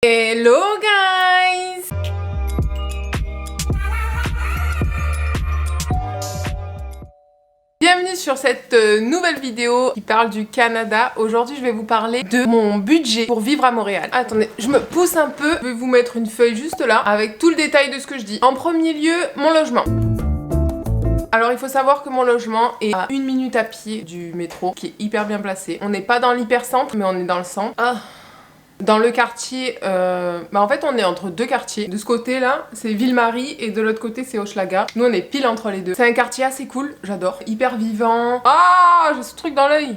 Hello guys! Bienvenue sur cette nouvelle vidéo qui parle du Canada. Aujourd'hui je vais vous parler de mon budget pour vivre à Montréal. Attendez, je me pousse un peu, je vais vous mettre une feuille juste là avec tout le détail de ce que je dis. En premier lieu, mon logement. Alors il faut savoir que mon logement est à 1 minute à pied du métro, qui est hyper bien placé. On n'est pas dans l'hypercentre, mais on est dans le centre. Dans le quartier, en fait on est entre deux quartiers. De ce côté là c'est Ville-Marie et de l'autre côté c'est Hochelaga. Nous on est pile entre les deux. C'est un quartier assez cool, j'adore. Hyper vivant. Ah, j'ai ce truc dans l'œil.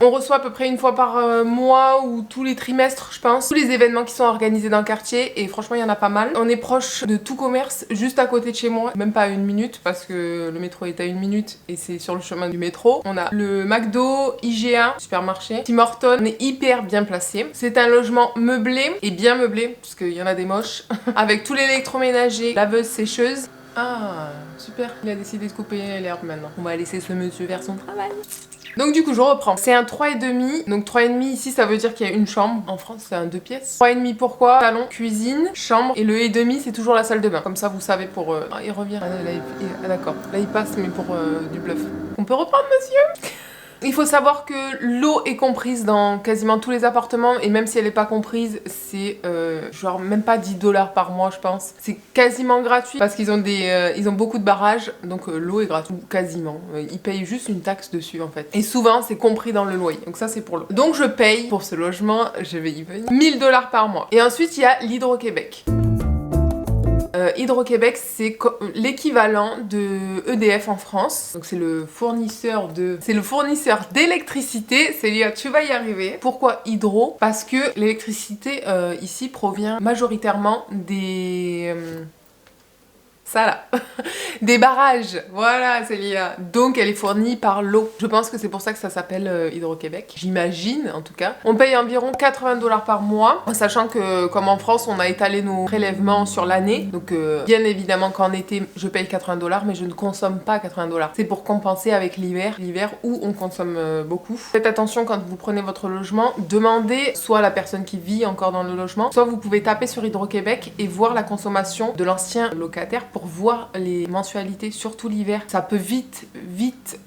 On reçoit à peu près une fois par mois ou tous les trimestres je pense tous les événements qui sont organisés dans le quartier et franchement il y en a pas mal. On est proche de tout commerce juste à côté de chez moi, même pas à 1 minute parce que le métro est à 1 minute et c'est sur le chemin du métro. On a le McDo, IGA, supermarché, Tim Hortons, on est hyper bien placé. C'est un logement meublé et bien meublé parce qu'il y en a des moches avec tout l'électroménager, laveuse, sécheuse. Ah super, il a décidé de couper l'herbe maintenant. On va laisser ce monsieur faire son travail. Donc du coup je reprends, c'est un 3,5, donc 3,5 ici ça veut dire qu'il y a une chambre, en France c'est un 2 pièces. 3,5 pourquoi? Salon, cuisine, chambre, et le et demi c'est toujours la salle de bain, comme ça vous savez pour... Ah il revient, d'accord, là il passe mais pour du bluff. On peut reprendre monsieur? Il faut savoir que l'eau est comprise dans quasiment tous les appartements et même si elle n'est pas comprise, c'est genre même pas 10 $ par mois je pense. C'est quasiment gratuit parce qu'ils ont ils ont beaucoup de barrages donc l'eau est gratuite, quasiment. Ils payent juste une taxe dessus en fait. Et souvent c'est compris dans le loyer, donc ça c'est pour l'eau. Donc je paye pour ce logement, je vais y venir, 1 000 $ par mois. Et ensuite il y a l'Hydro-Québec. Hydro-Québec c'est l'équivalent de EDF en France, donc c'est le fournisseur d'électricité. Célia, tu vas y arriver. Pourquoi Hydro? Parce que l'électricité ici provient majoritairement des... ça là, des barrages, voilà Célia. Donc elle est fournie par l'eau. Je pense que c'est pour ça que ça s'appelle Hydro-Québec, j'imagine en tout cas. On paye environ 80 $ par mois, en sachant que comme en France on a étalé nos prélèvements sur l'année. Donc bien évidemment qu'en été je paye 80 $, mais je ne consomme pas 80 $. C'est pour compenser avec l'hiver où on consomme beaucoup. Faites attention quand vous prenez votre logement, demandez soit à la personne qui vit encore dans le logement, soit vous pouvez taper sur Hydro-Québec et voir la consommation de l'ancien locataire pour voir les mensualités, surtout l'hiver. Ça peut vite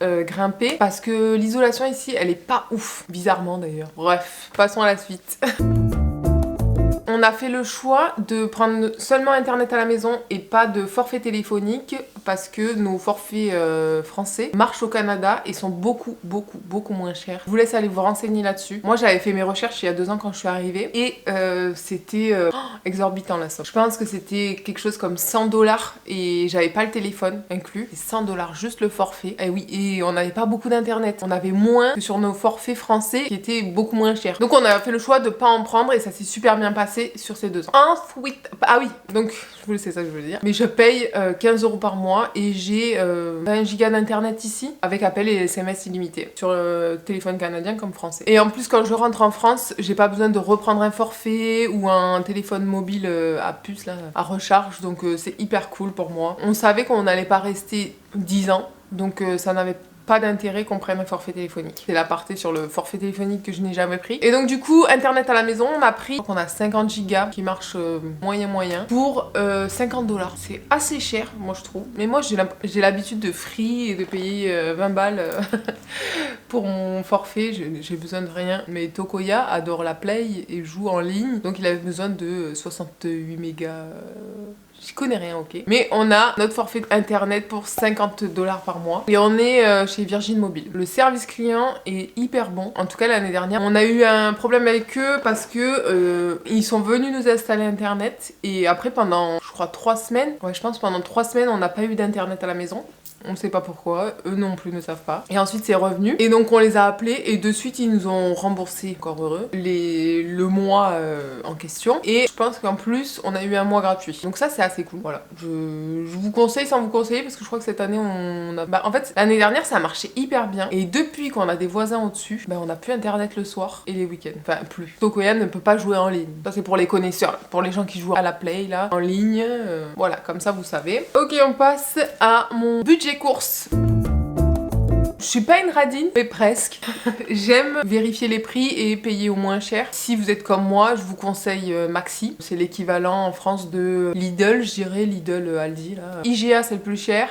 grimper parce que l'isolation ici elle est pas ouf, bizarrement d'ailleurs. Bref, passons à la suite. On a fait le choix de prendre seulement internet à la maison et pas de forfait téléphonique parce que nos forfaits français marchent au Canada et sont beaucoup moins chers. Je vous laisse aller vous renseigner là-dessus. Moi j'avais fait mes recherches il y a 2 ans quand je suis arrivée et c'était exorbitant la somme. Je pense que c'était quelque chose comme 100 $ et j'avais pas le téléphone inclus. Et 100 $ juste le forfait. Et oui, et on n'avait pas beaucoup d'internet. On avait moins que sur nos forfaits français qui étaient beaucoup moins chers. Donc on a fait le choix de pas en prendre et ça s'est super bien passé sur ces 2 ans. Ensuite, ah oui, donc je vous laisse ça que je veux dire. Mais je paye 15 € par mois et j'ai 20 gigas d'internet ici avec appel et SMS illimités sur le téléphone canadien comme français. Et en plus quand je rentre en France, j'ai pas besoin de reprendre un forfait ou un téléphone mobile à puce là, à recharge, donc c'est hyper cool pour moi. On savait qu'on n'allait pas rester 10 ans, donc ça n'avait pas d'intérêt qu'on prenne un forfait téléphonique. C'est l'aparté sur le forfait téléphonique que je n'ai jamais pris. Et donc du coup, internet à la maison, on a pris, donc on a 50 gigas qui marche moyen pour 50 $. C'est assez cher, moi je trouve. Mais moi j'ai l'habitude de free et de payer 20 balles pour mon forfait. J'ai besoin de rien. Mais Tokoya adore la play et joue en ligne, donc il avait besoin de 68 mégas. Je connais rien, ok. Mais on a notre forfait internet pour 50 $ par mois. Et on est chez Virgin Mobile. Le service client est hyper bon. En tout cas, l'année dernière, on a eu un problème avec eux parce que ils sont venus nous installer internet. Et après, pendant, je crois, 3 semaines, ouais, je pense pendant 3 semaines, on n'a pas eu d'internet à la maison. On ne sait pas pourquoi, eux non plus ne savent pas. Et ensuite c'est revenu. Et donc on les a appelés et de suite ils nous ont remboursé, encore heureux, le mois en question. Et je pense qu'en plus on a eu un mois gratuit. Donc ça c'est assez cool. Voilà. Je vous conseille sans vous conseiller parce que je crois que cette année on a... en fait l'année dernière ça marchait hyper bien. Et depuis qu'on a des voisins au-dessus, on n'a plus internet le soir et les week-ends. Enfin plus. Tokoya ne peut pas jouer en ligne. Ça c'est pour les connaisseurs, pour les gens qui jouent à la play là, en ligne. Voilà, comme ça vous savez. Ok, on passe à mon budget course. Je suis pas une radine, mais presque. J'aime vérifier les prix et payer au moins cher. Si vous êtes comme moi, je vous conseille Maxi. C'est l'équivalent en France de Lidl, je dirais. Lidl, Aldi, là. IGA, c'est le plus cher.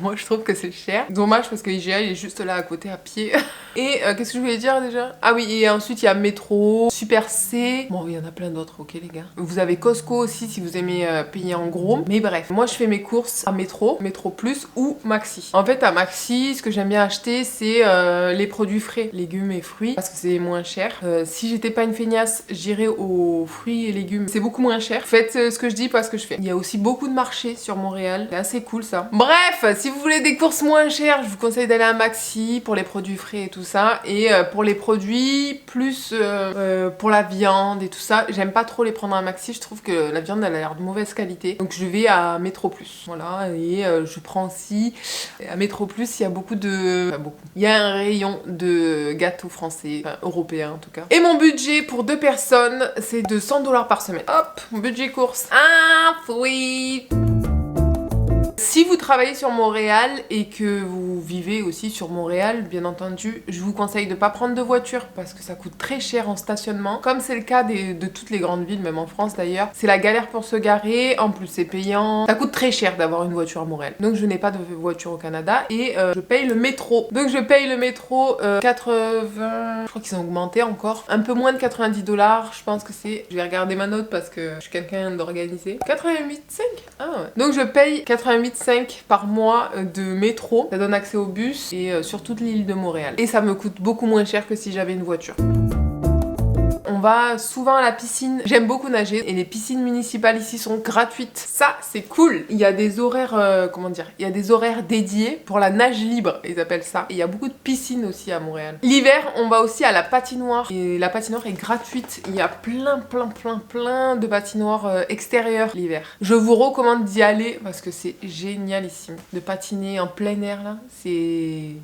Moi, je trouve que c'est cher. Dommage parce que IGA, il est juste là à côté, à pied. Et qu'est-ce que je voulais dire déjà? Ah oui, et ensuite, il y a Métro, Super C. Bon, il y en a plein d'autres, ok les gars. Vous avez Costco aussi si vous aimez payer en gros. Mais bref, moi, je fais mes courses à Métro, Métro Plus ou Maxi. En fait, à Maxi, ce que j'aime bien acheter, c'est les produits frais, légumes et fruits, parce que c'est moins cher. Si j'étais pas une feignasse, j'irais aux fruits et légumes. C'est beaucoup moins cher. Faites ce que je dis, pas ce que je fais. Il y a aussi beaucoup de marchés sur Montréal. C'est assez cool ça. Bref, si vous voulez des courses moins chères, je vous conseille d'aller à Maxi pour les produits frais et tout ça. Et pour les produits plus pour la viande et tout ça, j'aime pas trop les prendre à Maxi. Je trouve que la viande elle a l'air de mauvaise qualité. Donc je vais à Métro Plus. Voilà. Et je prends aussi à Métro Plus, il y a beaucoup de... Enfin, beaucoup. Il y a un rayon de gâteaux français, enfin européens en tout cas. Et mon budget pour 2 personnes, c'est de 100 $ par semaine. Hop, mon budget course. Ah, oui. Si vous travaillez sur Montréal et que vous vivez aussi sur Montréal, bien entendu, je vous conseille de ne pas prendre de voiture parce que ça coûte très cher en stationnement. Comme c'est le cas de toutes les grandes villes, même en France d'ailleurs. C'est la galère pour se garer, en plus c'est payant. Ça coûte très cher d'avoir une voiture à Montréal. Donc je n'ai pas de voiture au Canada et je paye le métro. Donc je paye le métro 80... Je crois qu'ils ont augmenté encore. Un peu moins de 90 $, je pense que c'est... Je vais regarder ma note parce que je suis quelqu'un d'organisé. 88,5 $. Ah ouais. Donc je paye 88,5 $. Par mois de métro. Ça donne accès au bus et sur toute l'île de Montréal. Et ça me coûte beaucoup moins cher que si j'avais une voiture. On va souvent à la piscine. J'aime beaucoup nager et les piscines municipales ici sont gratuites. Ça, c'est cool. Il y a des horaires, comment dire, il y a des horaires dédiés pour la nage libre, ils appellent ça. Et il y a beaucoup de piscines aussi à Montréal. L'hiver, on va aussi à la patinoire et la patinoire est gratuite. Il y a plein de patinoires extérieures l'hiver. Je vous recommande d'y aller parce que c'est génialissime. De patiner en plein air là, c'est...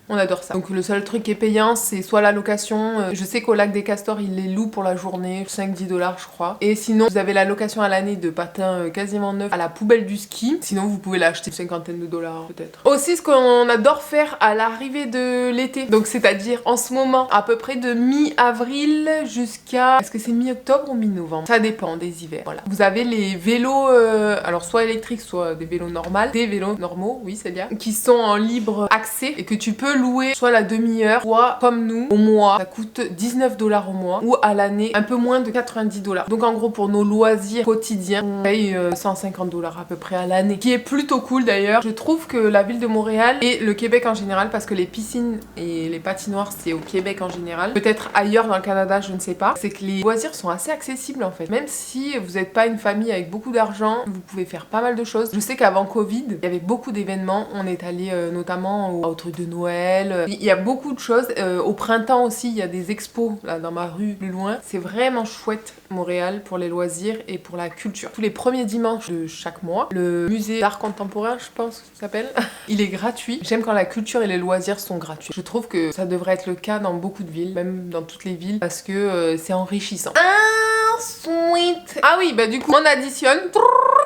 On adore ça. Donc le seul truc qui est payant, c'est soit la location. Je sais qu'au lac des Castors, ils les louent pour la journée, 5-10 $ je crois. Et sinon, vous avez la location à l'année de patins quasiment neufs à la poubelle du ski. Sinon, vous pouvez l'acheter une cinquantaine de dollars peut-être. Aussi, ce qu'on adore faire à l'arrivée de l'été. Donc c'est-à-dire en ce moment, à peu près de mi-avril jusqu'à... Est-ce que c'est mi-octobre ou mi-novembre? Ça dépend des hivers. Voilà. Vous avez les vélos, alors soit électriques, soit des vélos normaux. Des vélos normaux, oui c'est bien. Qui sont en libre accès et que tu peux louer soit la demi-heure, soit comme nous, au mois. Ça coûte 19 $ au mois ou à l'année un peu moins de 90 $. Donc en gros pour nos loisirs quotidiens, on paye 150 $ à peu près à l'année. Qui est plutôt cool d'ailleurs. Je trouve que la ville de Montréal et le Québec en général, parce que les piscines et les patinoires c'est au Québec en général, peut-être ailleurs dans le Canada, je ne sais pas, c'est que les loisirs sont assez accessibles en fait. Même si vous n'êtes pas une famille avec beaucoup d'argent, vous pouvez faire pas mal de choses. Je sais qu'avant Covid, il y avait beaucoup d'événements. On est allé notamment au truc de Noël. Il y a beaucoup de choses. Au printemps aussi, il y a des expos là dans ma rue plus loin. C'est vraiment chouette Montréal pour les loisirs et pour la culture. Tous les premiers dimanches de chaque mois, le musée d'art contemporain, je pense que ça s'appelle, il est gratuit. J'aime quand la culture et les loisirs sont gratuits. Je trouve que ça devrait être le cas dans beaucoup de villes, même dans toutes les villes, parce que c'est enrichissant. Ah, sweet. Ah oui, bah du coup, on additionne,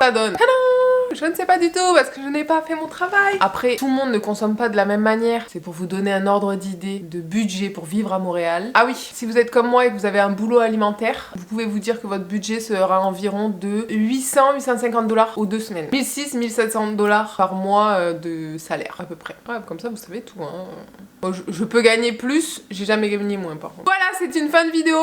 ça donne. Tadam! Je ne sais pas du tout parce que je n'ai pas fait mon travail. Après, tout le monde ne consomme pas de la même manière. C'est pour vous donner un ordre d'idée de budget pour vivre à Montréal. Ah oui, si vous êtes comme moi et que vous avez un boulot alimentaire, vous pouvez vous dire que votre budget sera environ de 800-850 $ aux 2 semaines. 1600-1700 $ par mois de salaire à peu près. Ouais, comme ça vous savez tout. Hein. Bon, je peux gagner plus, j'ai jamais gagné moins par contre. Voilà, c'est une fin de vidéo.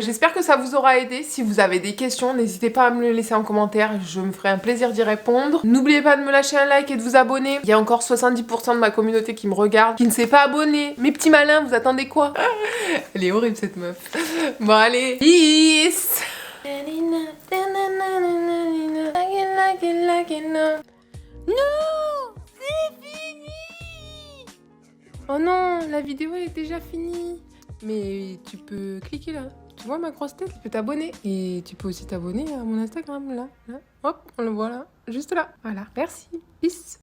J'espère que ça vous aura aidé. Si vous avez des questions, n'hésitez pas à me le laisser en commentaire. Je me ferai un plaisir d'y répondre. N'oubliez pas de me lâcher un like et de vous abonner. Il y a encore 70% de ma communauté qui me regarde, qui ne s'est pas abonné. Mes petits malins, vous attendez quoi? Elle est horrible cette meuf. Bon allez, peace. Non, c'est fini. Oh non, la vidéo est déjà finie. Mais tu peux cliquer là. Tu vois ma grosse tête, tu peux t'abonner. Et tu peux aussi t'abonner à mon Instagram là. Hop, on le voit là. Juste là. Voilà. Merci. Peace.